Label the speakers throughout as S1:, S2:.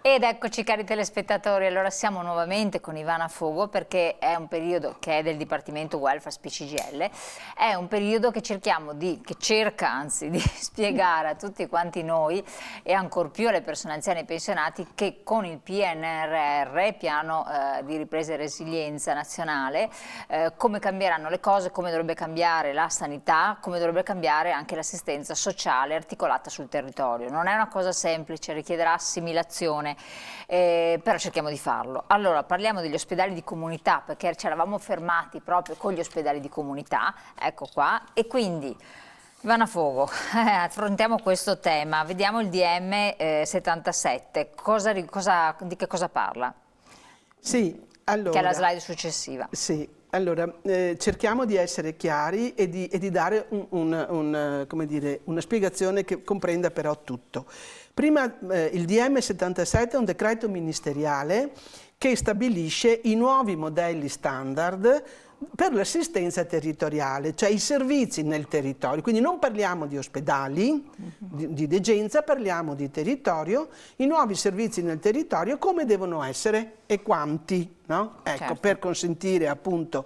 S1: Ed eccoci cari telespettatori, allora siamo nuovamente con Ivana Fogo perché è un periodo che è del Dipartimento Welfare CGIL, è un periodo che cerca anzi di spiegare a tutti quanti noi e ancor più alle persone anziane e pensionati che con il PNRR, Piano di Ripresa e Resilienza Nazionale, come cambieranno le cose, come dovrebbe cambiare la sanità, come dovrebbe cambiare anche l'assistenza sociale articolata sul territorio. Non è una cosa semplice, richiederà assimilazione. Però cerchiamo di farlo. Allora parliamo degli ospedali di comunità perché ci eravamo fermati proprio con gli ospedali di comunità, ecco qua, e quindi Ivana Fogo, affrontiamo questo tema, vediamo il DM 77, di che cosa parla?
S2: Sì, allora,
S1: che è la slide successiva.
S2: Sì, allora cerchiamo di essere chiari e di dare come dire, una spiegazione che comprenda però tutto. Prima il DM 77 è un decreto ministeriale che stabilisce i nuovi modelli standard per l'assistenza territoriale, cioè i servizi nel territorio. Quindi non parliamo di ospedali, di degenza, parliamo di territorio, i nuovi servizi nel territorio, come devono essere e quanti, no? Ecco, certo. Per consentire appunto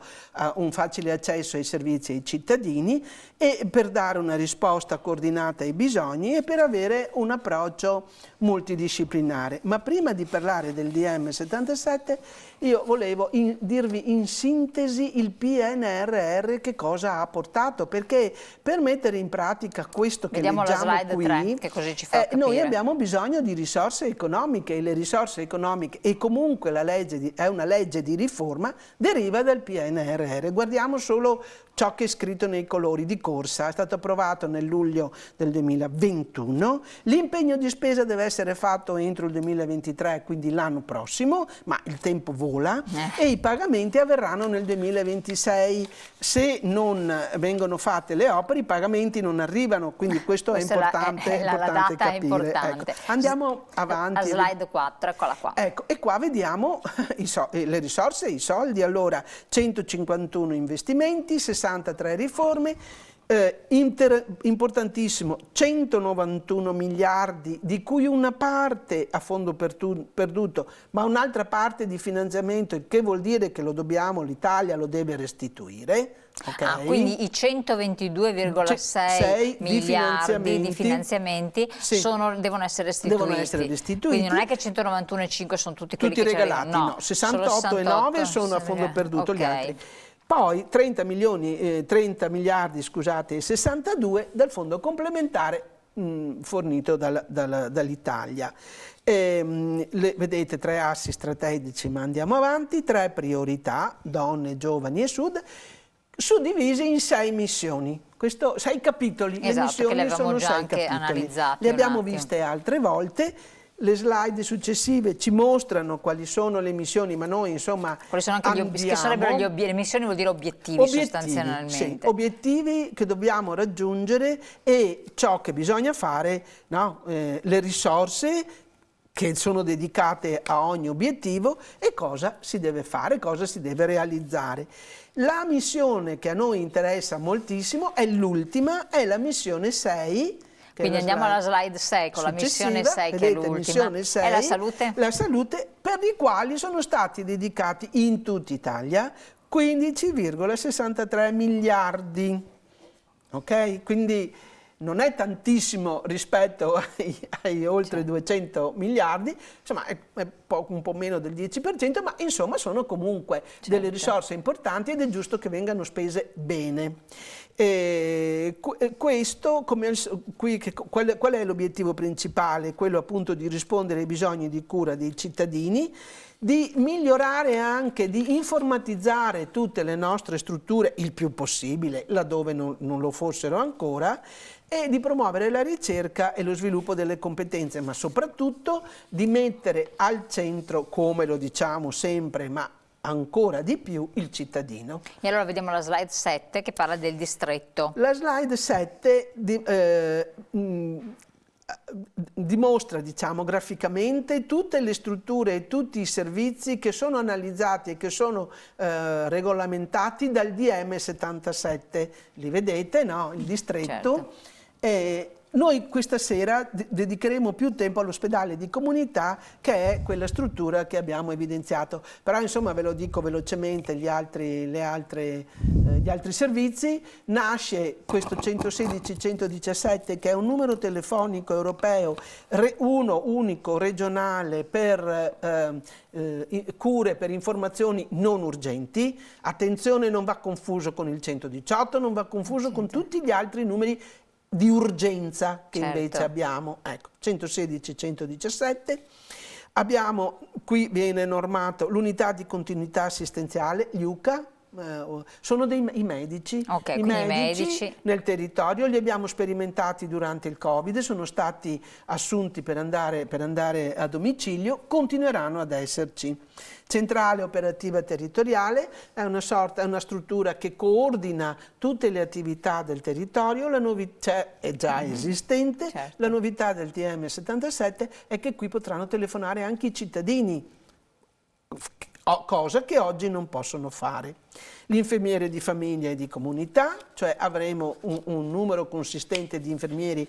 S2: un facile accesso ai servizi ai cittadini e per dare una risposta coordinata ai bisogni e per avere un approccio multidisciplinare. Ma prima di parlare del DM 77 io volevo dirvi in sintesi il PNRR che cosa ha portato, perché per mettere in pratica questo che
S1: leggiamo
S2: leggiamo
S1: la slide
S2: qui,
S1: 3, che così ci fa capire.
S2: Noi abbiamo bisogno di risorse economiche e le risorse economiche e comunque è una legge di riforma, deriva dal PNRR. Guardiamo solo ciò che è scritto nei colori di corsa, è stato approvato nel luglio del 2021, l'impegno di spesa deve essere fatto entro il 2023, quindi l'anno prossimo, ma il tempo vola, e i pagamenti avverranno nel 2026. Se non vengono fatte le opere, i pagamenti non arrivano, quindi questo è importante,
S1: la data
S2: capire.
S1: È importante.
S2: Ecco, andiamo avanti.
S1: A slide 4, eccola qua.
S2: Ecco, e qua vediamo le risorse e i soldi. Allora, 151 investimenti, 63 riforme, importantissimo, 191 miliardi, di cui una parte a fondo perduto, ma un'altra parte di finanziamento, il che vuol dire che l'Italia lo deve restituire. Okay.
S1: Quindi i 122,6 miliardi di finanziamenti sì, devono essere restituiti. Quindi non è che 191,5 sono tutti quelli che
S2: regalati, no, 68,9 sono a fondo perduto, gli altri. Poi 30 miliardi, scusate, e 62 dal fondo complementare fornito dall'Italia. Vedete 3 assi strategici, ma andiamo avanti, 3 priorità, donne, giovani e sud, suddivisi in 6 missioni. 6 capitoli,
S1: esatto,
S2: le missioni sono 6 capitoli. Le abbiamo viste altre volte. Le slide successive ci mostrano quali sono le missioni, ma noi insomma
S1: quali sono anche che sarebbero le missioni, vuol dire obiettivi sostanzialmente.
S2: Sì, obiettivi che dobbiamo raggiungere e ciò che bisogna fare, no? Le risorse che sono dedicate a ogni obiettivo e cosa si deve fare, cosa si deve realizzare. La missione che a noi interessa moltissimo è l'ultima, è la missione 6.
S1: Quindi andiamo alla slide 6 con la missione 6 che è l'ultima, è la salute?
S2: La salute, per i quali sono stati dedicati in tutta Italia 15,63 miliardi, ok? Quindi non è tantissimo rispetto ai oltre 200 miliardi, insomma è un po' meno del 10%, ma insomma sono comunque delle risorse importanti ed è giusto che vengano spese bene. Questo, qual è l'obiettivo principale? Quello appunto di rispondere ai bisogni di cura dei cittadini, di migliorare anche, di informatizzare tutte le nostre strutture il più possibile, laddove non lo fossero ancora, e di promuovere la ricerca e lo sviluppo delle competenze, ma soprattutto di mettere al centro, come lo diciamo sempre, ma ancora di più, il cittadino.
S1: E allora vediamo la slide 7 che parla del distretto.
S2: La slide 7 dimostra, diciamo, graficamente tutte le strutture e tutti i servizi che sono analizzati e che sono regolamentati dal DM 77. Li vedete, no? Il distretto.
S1: Certo.
S2: Noi questa sera dedicheremo più tempo all'ospedale di comunità, che è quella struttura che abbiamo evidenziato. Però insomma ve lo dico velocemente, gli altri servizi. Nasce questo 116-117, che è un numero telefonico europeo, uno unico regionale per cure, per informazioni non urgenti. Attenzione, non va confuso con il 118, non va confuso con tutti gli altri numeri di urgenza che invece abbiamo. Ecco, 116-117. Abbiamo, qui viene normato l'unità di continuità assistenziale, gli UCA, sono i medici, i medici nel territorio, li abbiamo sperimentati durante il Covid, sono stati assunti per andare a domicilio, continueranno ad esserci. Centrale operativa territoriale è una struttura che coordina tutte le attività del territorio, è già esistente, la novità del TM77 è che qui potranno telefonare anche i cittadini, cosa che oggi non possono fare. L'infermiere di famiglia e di comunità, cioè avremo un numero consistente di infermieri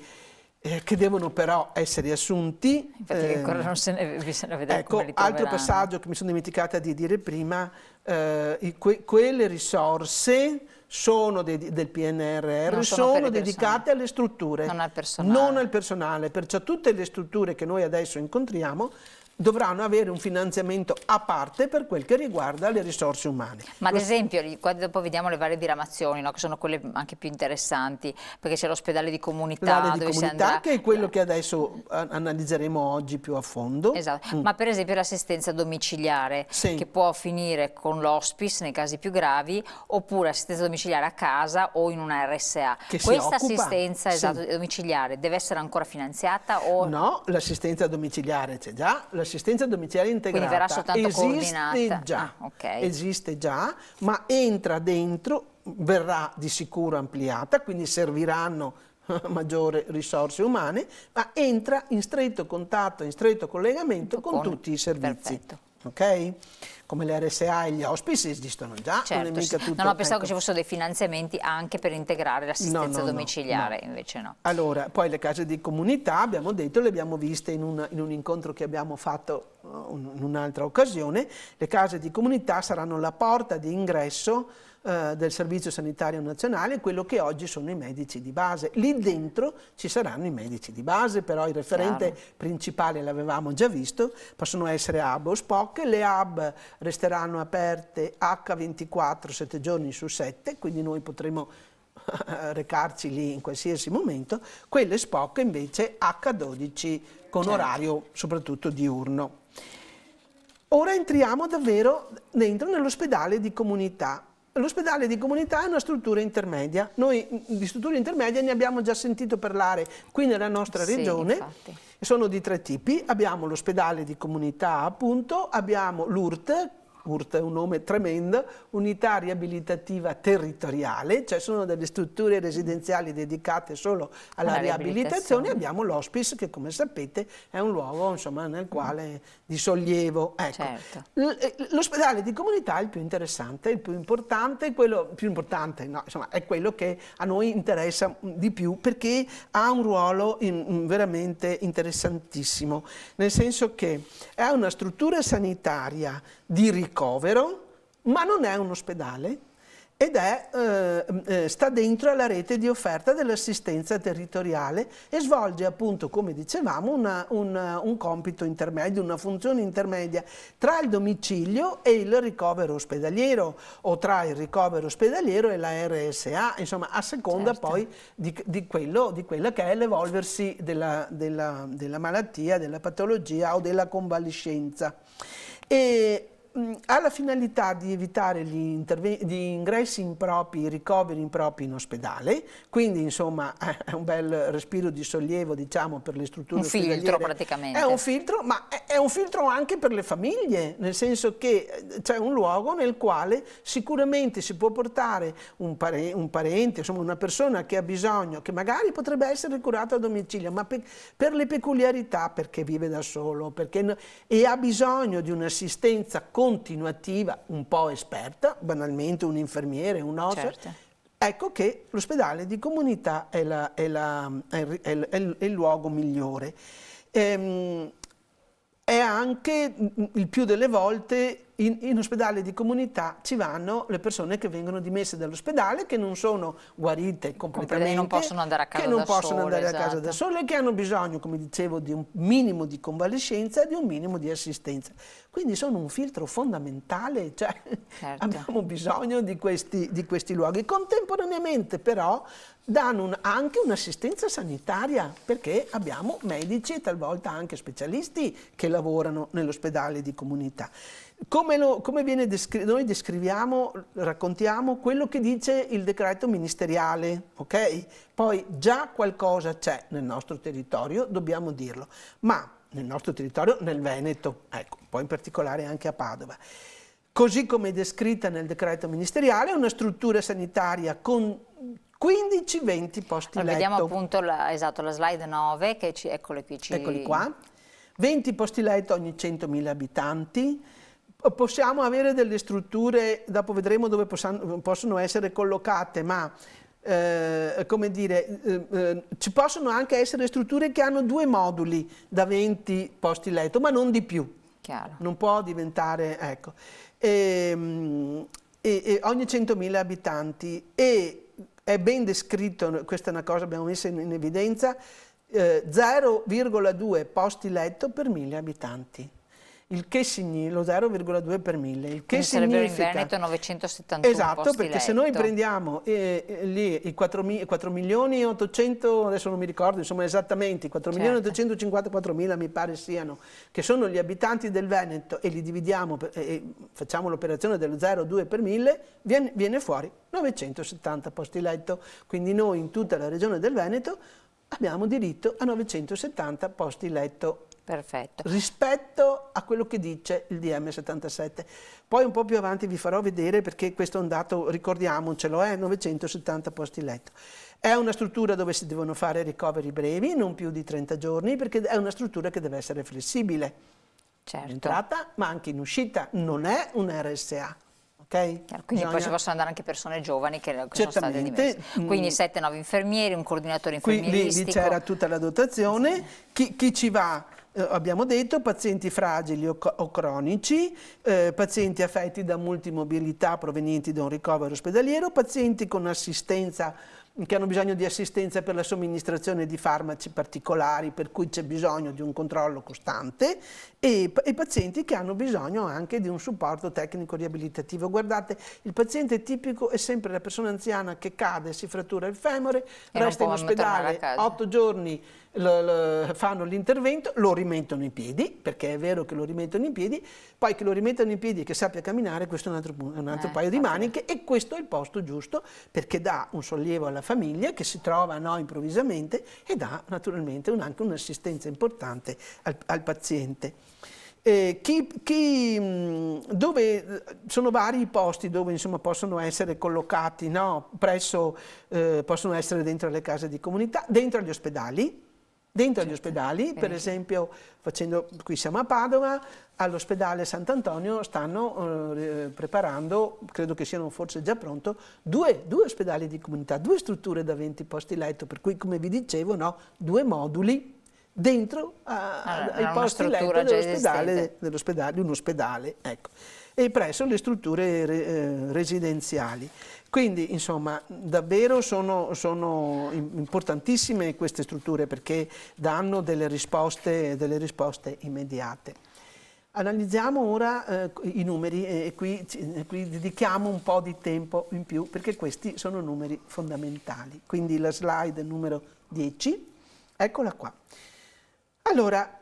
S2: che devono però essere assunti.
S1: Infatti ancora non se ne bisogna vedere come li
S2: altro passaggio che mi sono dimenticata di dire prima, quelle risorse sono del PNRR, sono dedicate alle strutture, non al personale, perciò tutte le strutture che noi adesso incontriamo dovranno avere un finanziamento a parte per quel che riguarda le risorse umane.
S1: Ma ad esempio, qua dopo vediamo le varie diramazioni, no? Che sono quelle anche più interessanti, perché c'è l'ospedale di comunità,
S2: che è quello che adesso analizzeremo oggi più a fondo.
S1: Esatto, ma per esempio l'assistenza domiciliare, che può finire con l'hospice nei casi più gravi, oppure assistenza domiciliare a casa o in una RSA. Questa assistenza domiciliare deve essere ancora finanziata? O...
S2: No, l'assistenza domiciliare c'è già, l'assistenza domiciliare integrata
S1: verrà soltanto coordinata.
S2: Esiste già, ma entra dentro, verrà di sicuro ampliata, quindi serviranno maggiori risorse umane, ma entra in stretto contatto, in stretto collegamento con tutti i servizi. Ok? Come le RSA e gli hospice esistono già, non è mica tutto.
S1: No, pensavo che ci fossero dei finanziamenti anche per integrare l'assistenza domiciliare, invece no.
S2: Allora, poi le case di comunità, abbiamo detto, le abbiamo viste in un incontro che abbiamo fatto in un'altra occasione. Le case di comunità saranno la porta di ingresso del Servizio Sanitario Nazionale, quello che oggi sono i medici di base. Lì dentro ci saranno i medici di base, però il referente principale l'avevamo già visto, possono essere hub o SPOC, le hub resteranno aperte H24 7 giorni su 7, quindi noi potremo recarci lì in qualsiasi momento, quelle SPOC invece H12 con orario soprattutto diurno. Ora entriamo davvero dentro nell'ospedale di comunità. L'ospedale di comunità è una struttura intermedia. Noi di strutture intermedie ne abbiamo già sentito parlare qui nella nostra regione.
S1: Infatti.
S2: Sono di tre tipi. Abbiamo l'ospedale di comunità, appunto, abbiamo l'URT. URT è un nome tremendo, unità riabilitativa territoriale, cioè sono delle strutture residenziali dedicate solo alla riabilitazione. Abbiamo l'hospice, che come sapete è un luogo insomma nel quale di sollievo. Ecco. L'ospedale di comunità è il più interessante, il più importante, è quello che a noi interessa di più, perché ha un ruolo veramente interessantissimo, nel senso che è una struttura sanitaria di ricovero, ma non è un ospedale ed sta dentro alla rete di offerta dell'assistenza territoriale e svolge appunto, come dicevamo, un compito intermedio, una funzione intermedia tra il domicilio e il ricovero ospedaliero, o tra il ricovero ospedaliero e la RSA, insomma a seconda poi di quella che è l'evolversi della malattia, della patologia o della convalescenza. Ha la finalità di evitare gli ingressi impropri, i ricoveri impropri in ospedale, quindi insomma è un bel respiro di sollievo, diciamo, per le strutture ospedaliere.
S1: Un filtro praticamente.
S2: È un filtro, ma è un filtro anche per le famiglie, nel senso che c'è un luogo nel quale sicuramente si può portare un parente, insomma una persona che ha bisogno, che magari potrebbe essere curata a domicilio, ma per le peculiarità, perché vive da solo, e ha bisogno di un'assistenza continuativa, un po' esperta, banalmente un infermiere, un OSER, ecco che l'ospedale di comunità è il luogo migliore. È anche il più delle volte in ospedale di comunità ci vanno le persone che vengono dimesse dall'ospedale, che non sono guarite completamente,
S1: non possono andare a casa da
S2: sole, che hanno bisogno, come dicevo, di un minimo di convalescenza e di un minimo di assistenza. Quindi sono un filtro fondamentale, cioè
S1: certo.
S2: Abbiamo bisogno di questi luoghi. Contemporaneamente però danno anche un'assistenza sanitaria, perché abbiamo medici e talvolta anche specialisti che lavorano nell'ospedale di comunità. Come viene noi descriviamo, raccontiamo quello che dice il decreto ministeriale, ok? Poi già qualcosa c'è nel nostro territorio, dobbiamo dirlo, ma nel nostro territorio, nel Veneto, ecco, poi in particolare anche a Padova. Così come è descritta nel decreto ministeriale, una struttura sanitaria con 15-20 posti letto.
S1: Vediamo appunto la slide 9, che eccoli
S2: qua, 20 posti letto ogni 100.000 abitanti. Possiamo avere delle strutture, dopo vedremo dove possono essere collocate, ma come dire, ci possono anche essere strutture che hanno 2 moduli da 20 posti letto, ma non di più.
S1: Chiaro.
S2: Non può diventare, ecco, e ogni 100.000 abitanti, e è ben descritto, questa è una cosa che abbiamo messo in evidenza, 0,2 posti letto per 1.000 abitanti. Il che significa lo 0,2 per 1000, il che
S1: sarebbero
S2: significa
S1: in Veneto 971
S2: esatto,
S1: posti
S2: perché
S1: letto.
S2: se noi prendiamo lì i 4 milioni e 800, adesso non mi ricordo insomma esattamente, i 4 milioni e 854 mila mi pare siano, che sono gli abitanti del Veneto, e li dividiamo e facciamo l'operazione dello 0,2 per 1000, viene fuori 970 posti letto. Quindi noi in tutta la regione del Veneto abbiamo diritto a 970 posti letto.
S1: Perfetto.
S2: Rispetto a quello che dice il DM 77. Poi un po' più avanti vi farò vedere, perché questo è un dato, ricordiamocelo, è 970 posti letto. È una struttura dove si devono fare ricoveri brevi, non più di 30 giorni, perché è una struttura che deve essere flessibile.
S1: Certo.
S2: In entrata, ma anche in uscita, non è un RSA. Okay?
S1: Quindi poi ci possono andare anche persone giovani che sono state dimesse. Quindi 7-9 infermieri, un coordinatore infermieristico.
S2: Lì c'era tutta la dotazione. Chi ci va? Abbiamo detto pazienti fragili o cronici, pazienti affetti da multimobilità provenienti da un ricovero ospedaliero, pazienti con assistenza, che hanno bisogno di assistenza per la somministrazione di farmaci particolari, per cui c'è bisogno di un controllo costante, e pazienti che hanno bisogno anche di un supporto tecnico riabilitativo. Guardate, il paziente tipico è sempre la persona anziana che cade, si frattura il femore, resta in ospedale 8 giorni, fanno l'intervento, lo rimettono in piedi, perché è vero che lo rimettono in piedi, poi che lo rimettano in piedi e che sappia camminare, questo è un altro paio di maniche, e questo è il posto giusto, perché dà un sollievo alla famiglia che si trova improvvisamente, e dà naturalmente anche un'assistenza importante al paziente. Dove sono vari i posti dove insomma possono essere collocati, possono essere dentro le case di comunità, dentro gli ospedali. Dentro agli ospedali, per esempio, qui siamo a Padova, all'ospedale Sant'Antonio stanno preparando, credo che siano forse già pronto, due ospedali di comunità, 2 strutture da 20 posti letto, per cui, come vi dicevo, 2 moduli dentro ai posti letto dell'ospedale, di un ospedale, ecco, e presso le strutture residenziali. Quindi, insomma, davvero sono importantissime queste strutture, perché danno delle risposte immediate. Analizziamo ora i numeri, e qui dedichiamo un po' di tempo in più, perché questi sono numeri fondamentali. Quindi la slide numero 10, eccola qua. Allora,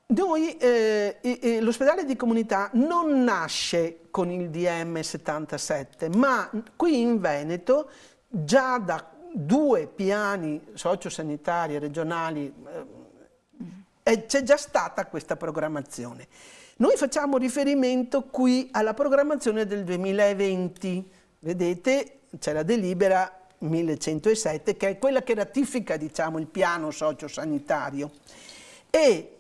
S2: l'ospedale di comunità non nasce con il DM 77, ma qui in Veneto già da 2 piani sociosanitari regionali c'è già stata questa programmazione. Noi facciamo riferimento qui alla programmazione del 2020. Vedete, c'è la delibera 1107, che è quella che ratifica, diciamo, il piano sociosanitario. E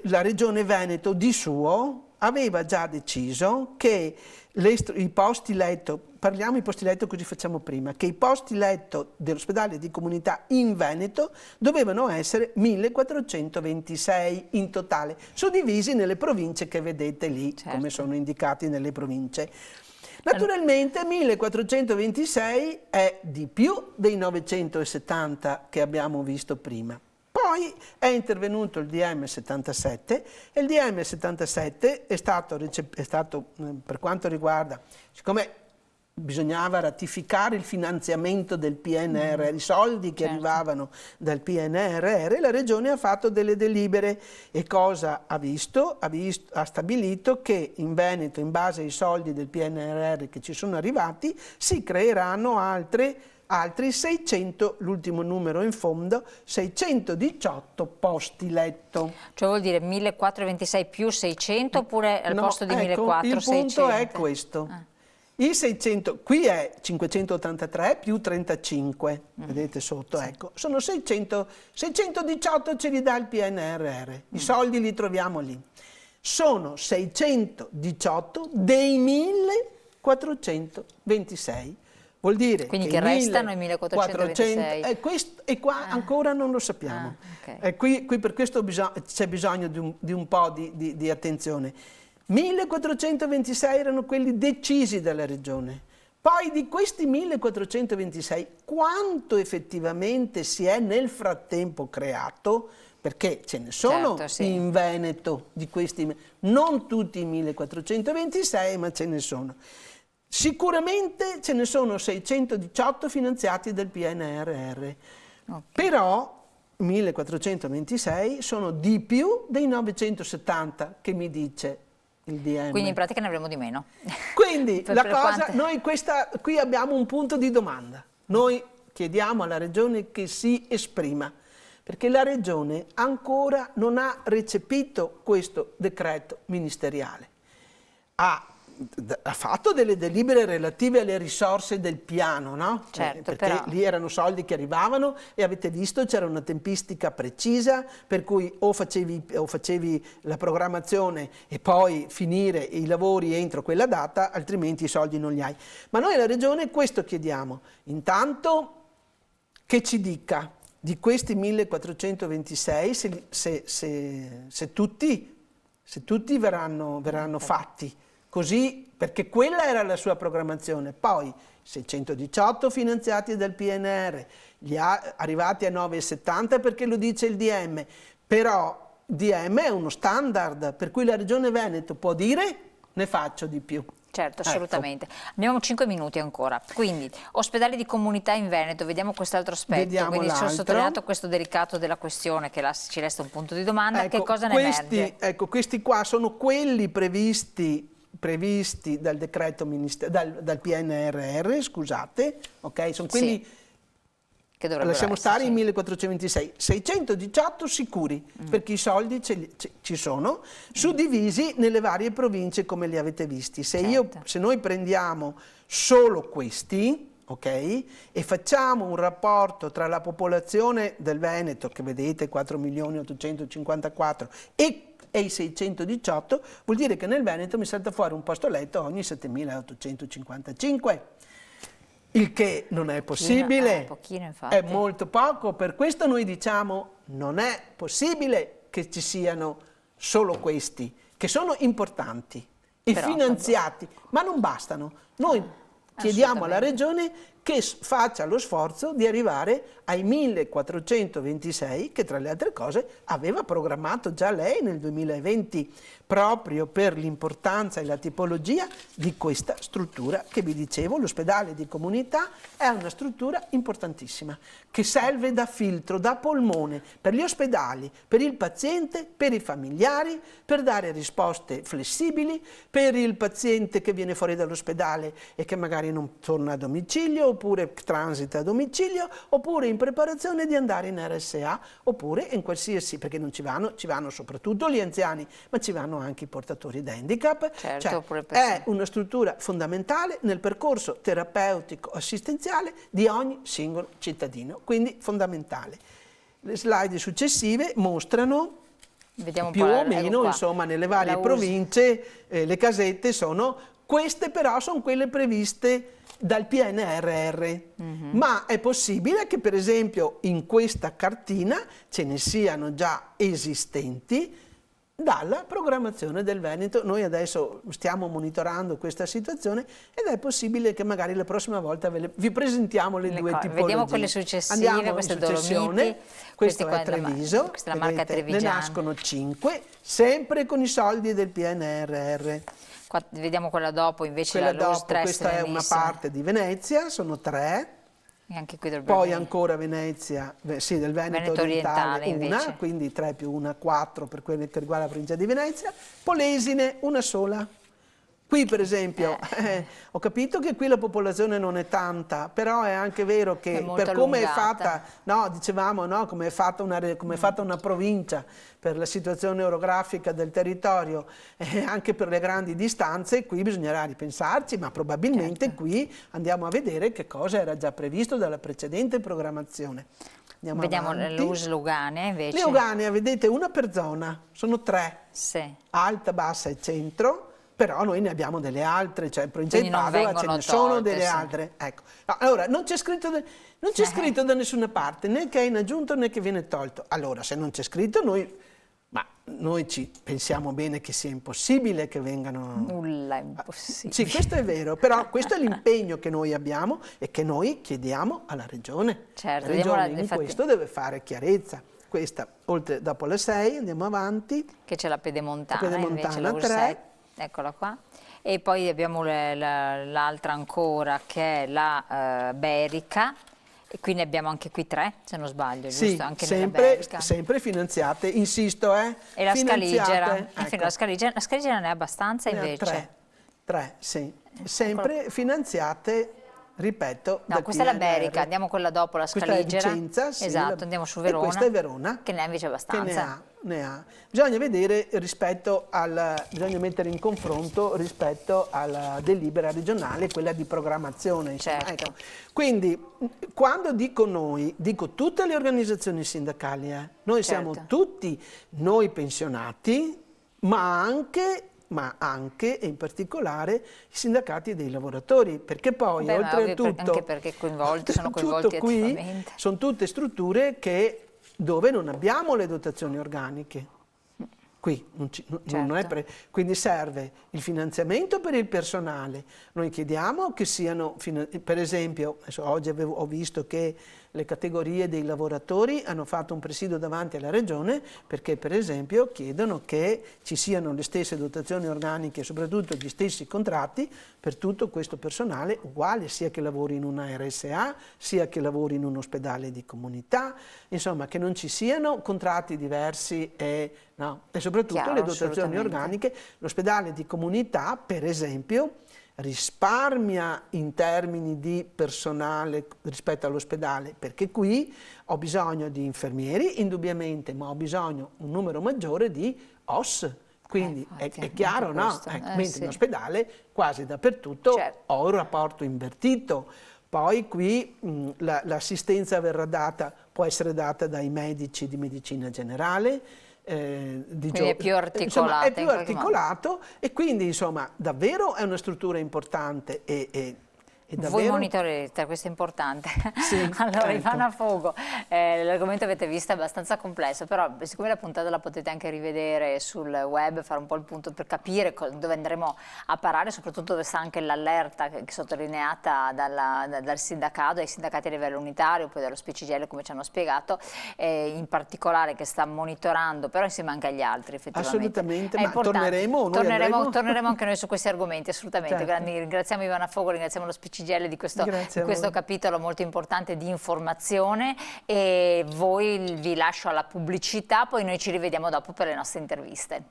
S2: la Regione Veneto di suo aveva già deciso che i posti letto, parliamo di posti letto così facciamo prima, che i posti letto dell'ospedale di comunità in Veneto dovevano essere 1426 in totale, suddivisi nelle province che vedete lì, come sono indicati nelle province. Naturalmente 1426 è di più dei 970 che abbiamo visto prima. Poi è intervenuto il DM 77 e il DM 77 è stato per quanto riguarda, siccome bisognava ratificare il finanziamento del PNRR, i soldi che arrivavano dal PNRR, la Regione ha fatto delle delibere e cosa ha visto? Ha stabilito che in Veneto, in base ai soldi del PNRR che ci sono arrivati, si creeranno altri 600, l'ultimo numero in fondo, 618 posti letto.
S1: Cioè vuol dire 1426 più 600 oppure al posto di 1400?
S2: Il punto è questo. I 600, qui è 583 più 35, vedete sotto, ecco, sono 600, 618 ce li dà il PNRR, i soldi li troviamo lì. Sono 618 dei 1426. Vuol dire
S1: quindi che restano i 1426.
S2: E qua ancora non lo sappiamo. Qui per questo c'è bisogno di un po' di attenzione. 1426 erano quelli decisi dalla Regione. Poi di questi 1426, quanto effettivamente si è nel frattempo creato? Perché ce ne sono in Veneto di questi, non tutti i 1426, ma ce ne sono. Sicuramente ce ne sono 618 finanziati dal PNRR, però 1426 sono di più dei 970 che mi dice il DM.
S1: Quindi in pratica ne avremo di meno.
S2: Quindi noi qui abbiamo un punto di domanda. Noi chiediamo alla Regione che si esprima, perché la Regione ancora non ha recepito questo decreto ministeriale. Ha fatto delle delibere relative alle risorse del piano, no?
S1: Certo,
S2: perché lì erano soldi che arrivavano e avete visto c'era una tempistica precisa per cui o facevi la programmazione e poi finire i lavori entro quella data, altrimenti i soldi non li hai. Ma noi alla Regione questo chiediamo, intanto che ci dica di questi 1426 se tutti verranno fatti. Così, perché quella era la sua programmazione, poi 618 finanziati dal PNR, arrivati a 9,70 perché lo dice il DM, però DM è uno standard, per cui la Regione Veneto può dire ne faccio di più.
S1: Certo, assolutamente. Abbiamo 5 minuti ancora. Quindi, ospedali di comunità in Veneto, vediamo quest'altro aspetto.
S2: Vediamo
S1: quindi ci ho
S2: l'altro.
S1: sottolineato questo delicato della questione che ci resta un punto di domanda. Che cosa ne emerge?
S2: Ecco, questi qua sono quelli previsti dal decreto dal PNRR, scusate, ok? Sono quelli che lasciamo stare i 1426, 618 sicuri, perché i soldi ci sono, suddivisi nelle varie province come li avete visti. Se noi prendiamo solo questi, ok, e facciamo un rapporto tra la popolazione del Veneto, che vedete 4.854.000 e i 618, vuol dire che nel Veneto mi salta fuori un posto letto ogni 7.855. Il che non è possibile, è molto poco, per questo noi diciamo non è possibile che ci siano solo questi, che sono importanti e finanziati, ma non bastano. Noi chiediamo alla Regione che faccia lo sforzo di arrivare ai 1426 che tra le altre cose aveva programmato già lei nel 2020 proprio per l'importanza e la tipologia di questa struttura che vi dicevo. L'ospedale di comunità è una struttura importantissima che serve da filtro, da polmone per gli ospedali, per il paziente, per i familiari, per dare risposte flessibili, per il paziente che viene fuori dall'ospedale e che magari non torna a domicilio oppure transita a domicilio, oppure in preparazione di andare in RSA, oppure in qualsiasi, perché non ci vanno soprattutto gli anziani, ma ci vanno anche i portatori di handicap.
S1: Certo,
S2: è una struttura fondamentale nel percorso terapeutico assistenziale di ogni singolo cittadino, quindi fondamentale. Le slide successive mostrano
S1: Vediamo un
S2: più
S1: po'
S2: o meno, insomma, nelle varie province le casette sono queste, però sono quelle previste dal PNRR, ma è possibile che per esempio in questa cartina ce ne siano già esistenti dalla programmazione del Veneto. Noi adesso stiamo monitorando questa situazione ed è possibile che magari la prossima volta vi presentiamo le due tipologie.
S1: Vediamo quelle successive.
S2: Andiamo
S1: queste
S2: in successione. Questo è Treviso,
S1: questa è la marca
S2: vedete, ne
S1: trevigiana.
S2: nascono 5, sempre con i soldi del PNRR.
S1: Qua, vediamo quella dopo, invece
S2: Quella
S1: la
S2: dopo, questa è una parte di Venezia, sono 3.
S1: E anche qui
S2: poi ancora Venezia, sì, del Veneto orientale una,
S1: invece.
S2: Quindi 3 più 1, 4 per quello che riguarda la provincia di Venezia. Polesine, una sola. Qui per esempio, ho capito che qui la popolazione non è tanta, però è anche vero che per come è fatta, no, dicevamo, no, come è fatta una provincia, per la situazione orografica del territorio e anche per le grandi distanze, qui bisognerà ripensarci, ma probabilmente qui andiamo a vedere che cosa era già previsto dalla precedente programmazione.
S1: Vediamo l'US Lugania invece.
S2: Le Lugania, vedete, una per zona, sono 3, alta, bassa e centro. Però noi ne abbiamo delle altre, cioè in provincia di Padova ce ne sono delle altre. Ecco. No, allora, non c'è scritto da nessuna parte, né che è in aggiunto né che viene tolto. Allora, se non c'è scritto, noi ci pensiamo bene che sia impossibile che vengano...
S1: Nulla è impossibile.
S2: Sì, questo è vero, però questo è l'impegno che noi abbiamo e che noi chiediamo alla Regione.
S1: Certo,
S2: la Regione in questo deve fare chiarezza. Questa, dopo le 6, andiamo avanti.
S1: Che c'è la Pedemontana,
S2: Pedemontana
S1: invece,
S2: 3.
S1: Eccola qua. E poi abbiamo l'altra ancora che è la Berica, e quindi abbiamo anche qui 3, se non sbaglio,
S2: sì,
S1: giusto? Anche
S2: sempre finanziate, insisto,
S1: E la Scaligera,
S2: ecco.
S1: la Scaligera ne ha abbastanza invece?
S2: 3, sì, sempre finanziate, ripeto,
S1: no, questa è la Berica, andiamo a quella dopo, la Scaligera.
S2: Questa è Vicenza, sì,
S1: esatto, andiamo su Verona.
S2: E questa è Verona.
S1: Che ne ha invece abbastanza.
S2: Ne ha. Bisogna vedere bisogna mettere in confronto rispetto alla delibera regionale, quella di programmazione. Insomma.
S1: Certo.
S2: Ecco. Quindi, quando dico noi, dico tutte le organizzazioni sindacali, noi siamo tutti noi pensionati, ma anche e in particolare i sindacati dei lavoratori, perché poi oltretutto
S1: anche perché sono coinvolti attivamente.
S2: Sono tutte strutture dove non abbiamo le dotazioni organiche. Qui non è quindi serve il finanziamento per il personale. Noi chiediamo che siano, per esempio, oggi ho visto che le categorie dei lavoratori hanno fatto un presidio davanti alla Regione perché per esempio chiedono che ci siano le stesse dotazioni organiche e soprattutto gli stessi contratti per tutto questo personale uguale, sia che lavori in una RSA, sia che lavori in un ospedale di comunità, insomma che non ci siano contratti diversi e soprattutto le dotazioni organiche. L'ospedale di comunità, per esempio, risparmia in termini di personale rispetto all'ospedale, perché qui ho bisogno di infermieri, indubbiamente, ma ho bisogno un numero maggiore di OS. Quindi è chiaro, no? Mentre in ospedale quasi dappertutto ho un rapporto invertito. Poi qui l'assistenza può essere data dai medici di medicina generale,
S1: quindi è più articolato.
S2: Insomma, è più articolato e quindi insomma davvero è una struttura importante e davvero...
S1: Voi monitorerete, questo è importante.
S2: Sì,
S1: allora,
S2: certo.
S1: Ivana Fogo, l'argomento avete visto è abbastanza complesso, però siccome la puntata la potete anche rivedere sul web, fare un po' il punto per capire dove andremo a parare, soprattutto dove sta anche l'allerta che è sottolineata dal sindacato, dai sindacati a livello unitario, poi dallo SPCGIL come ci hanno spiegato, in particolare che sta monitorando, però insieme anche agli altri effettivamente.
S2: Assolutamente, ma torneremo
S1: anche noi su questi argomenti, assolutamente.
S2: Certo.
S1: Ringraziamo Ivana Fogo, ringraziamo lo SPCGIL di questo capitolo molto importante di informazione e voi vi lascio alla pubblicità, poi noi ci rivediamo dopo per le nostre interviste.